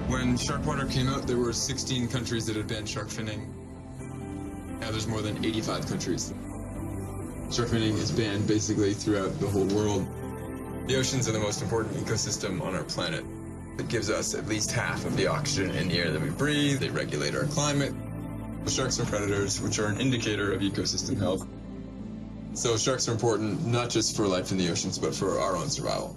When Sharkwater came out, there were 16 countries that had banned shark finning. Now there's more than 85 countries. Shark finning is banned basically throughout the whole world. The oceans are the most important ecosystem on our planet. It gives us at least half of the oxygen in the air that we breathe. They regulate our climate. Sharks are predators, which are an indicator of ecosystem health. So sharks are important not just for life in the oceans, but for our own survival.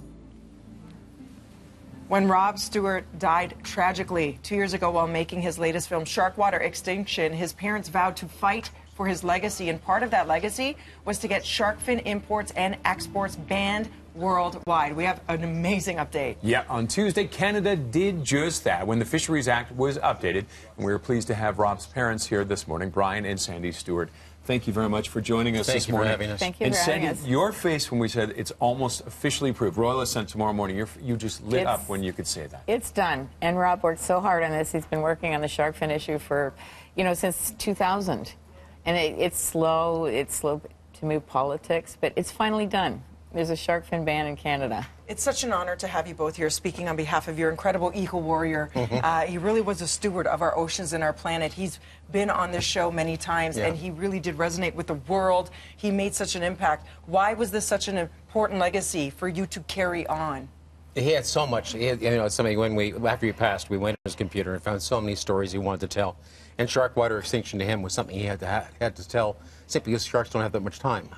When Rob Stewart died tragically 2 years ago while making his latest film, Sharkwater Extinction, his parents vowed to fight for his legacy, and part of that legacy was to get shark fin imports and exports banned worldwide. We have an amazing update. Yeah, on Tuesday, Canada did just that when the Fisheries Act was updated, and we were pleased to have Rob's parents here this morning, Brian and Sandy Stewart. Thank you very much for joining us this morning. Thank you for having us. Thank you for having us. Your face when we said it's almost officially approved. Royal Assent tomorrow morning. You just lit up when you could say that. It's done. And Rob worked so hard on this. He's been working on the shark fin issue for, since 2000. And it's slow to move politics, but it's finally done. There's a shark fin ban in Canada. It's such an honor to have you both here speaking on behalf of your incredible eco-warrior. He really was a steward of our oceans and our planet. He's been on this show many times, and he really did resonate with the world. He made such an impact. Why was this such an important legacy for you to carry on? He had so much. He had, it's something after he passed, we went on his computer and found so many stories he wanted to tell. And Sharkwater Extinction to him was something he had to tell simply because sharks don't have that much time.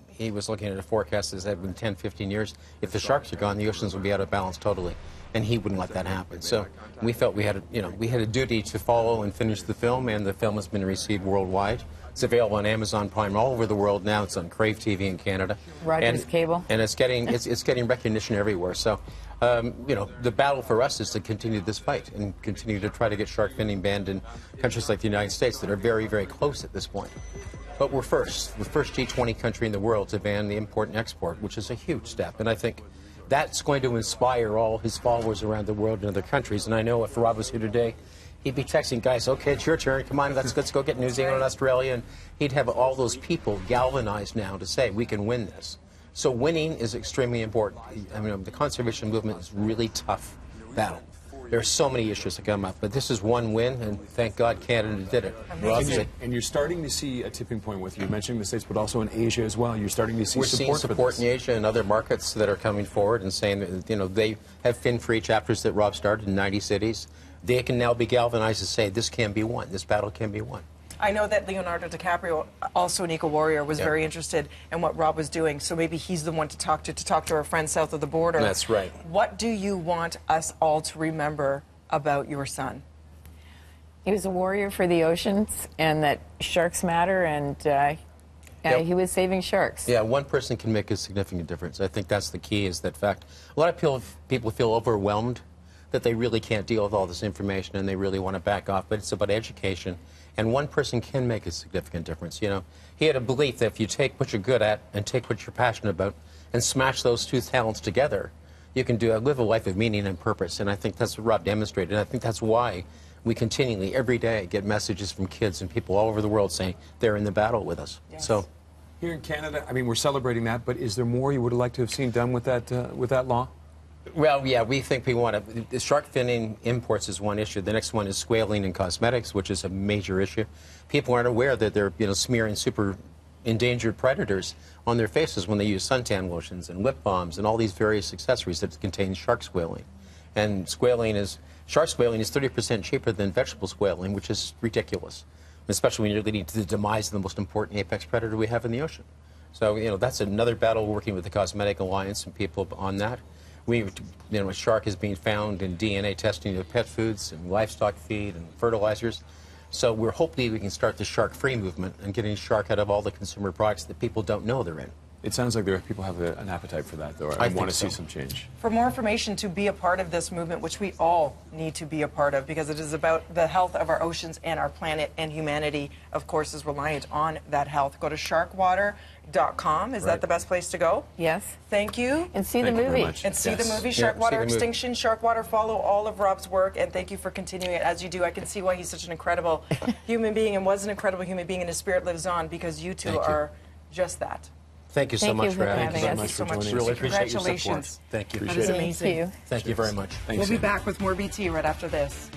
He was looking at a forecast that said in 10, 15 years, if the sharks are gone, the oceans will be out of balance totally. And he wouldn't let that happen. So we felt we had a duty to follow and finish the film, and the film has been received worldwide. It's available on Amazon Prime all over the world now. It's on Crave TV in Canada. Rogers Cable. And it's getting recognition everywhere. So, the battle for us is to continue this fight and continue to try to get shark finning banned in countries like the United States that are very, very close at this point. But we're the first G20 country in the world to ban the import and export, which is a huge step. And I think that's going to inspire all his followers around the world in other countries. And I know if Rob was here today, he'd be texting guys, okay, it's your turn, come on, let's go get New Zealand and Australia. And he'd have all those people galvanized now to say, we can win this. So winning is extremely important. I mean, the conservation movement is a really tough battle. There are so many issues that come up, but this is one win, and thank God Canada did it. And you're starting to see a tipping point with you mentioning the States, but also in Asia as well. You're starting to see support. We're seeing support in Asia and other markets that are coming forward and saying that, they have fin-free chapters that Rob started in 90 cities. They can now be galvanized to say this can be won. This battle can be won. I know that Leonardo DiCaprio, also an eco-warrior, was very interested in what Rob was doing, so maybe he's the one to talk to our friends south of the border. That's right. What do you want us all to remember about your son? He was a warrior for the oceans, and that sharks matter, and he was saving sharks. Yeah, one person can make a significant difference. I think that's the key, is that fact. A lot of people feel overwhelmed that they really can't deal with all this information and they really want to back off, but it's about education. And one person can make a significant difference. He had a belief that if you take what you're good at and take what you're passionate about and smash those two talents together, you can live a life of meaning and purpose. And I think that's what Rob demonstrated. And I think that's why we continually, every day, get messages from kids and people all over the world saying they're in the battle with us. Yes. So, here in Canada, I mean, we're celebrating that, but is there more you would have liked to have seen done with that law? Well, yeah, we think we want to. Shark finning imports is one issue. The next one is squalene in cosmetics, which is a major issue. People aren't aware that they're smearing super endangered predators on their faces when they use suntan lotions and lip balms and all these various accessories that contain shark squalene. And shark squalene is 30% cheaper than vegetable squalene, which is ridiculous, especially when you're leading to the demise of the most important apex predator we have in the ocean. So, that's another battle, working with the Cosmetic Alliance and people on that. A shark is being found in DNA testing of pet foods and livestock feed and fertilizers. So we're hoping we can start the shark-free movement and getting shark out of all the consumer products that people don't know they're in. It sounds like people have an appetite for that, though. I want to see some change. For more information to be a part of this movement, which we all need to be a part of, because it is about the health of our oceans and our planet, and humanity, of course, is reliant on that health. Go to sharkwater.com. Is that the best place to go? Yes. Thank you. And see the movie. And see the movie, Sharkwater Extinction, Sharkwater. Follow all of Rob's work, and thank you for continuing it as you do. I can see why he's such an incredible human being and was an incredible human being, and his spirit lives on, because you two are just that. Thank you so Thank much you for for having having us. us. Much for joining us. Really appreciate your support. Congratulations. Thank you. That is amazing. Thank you. Thank you very much. Thanks, We'll be Sandy. back with more BT right after this.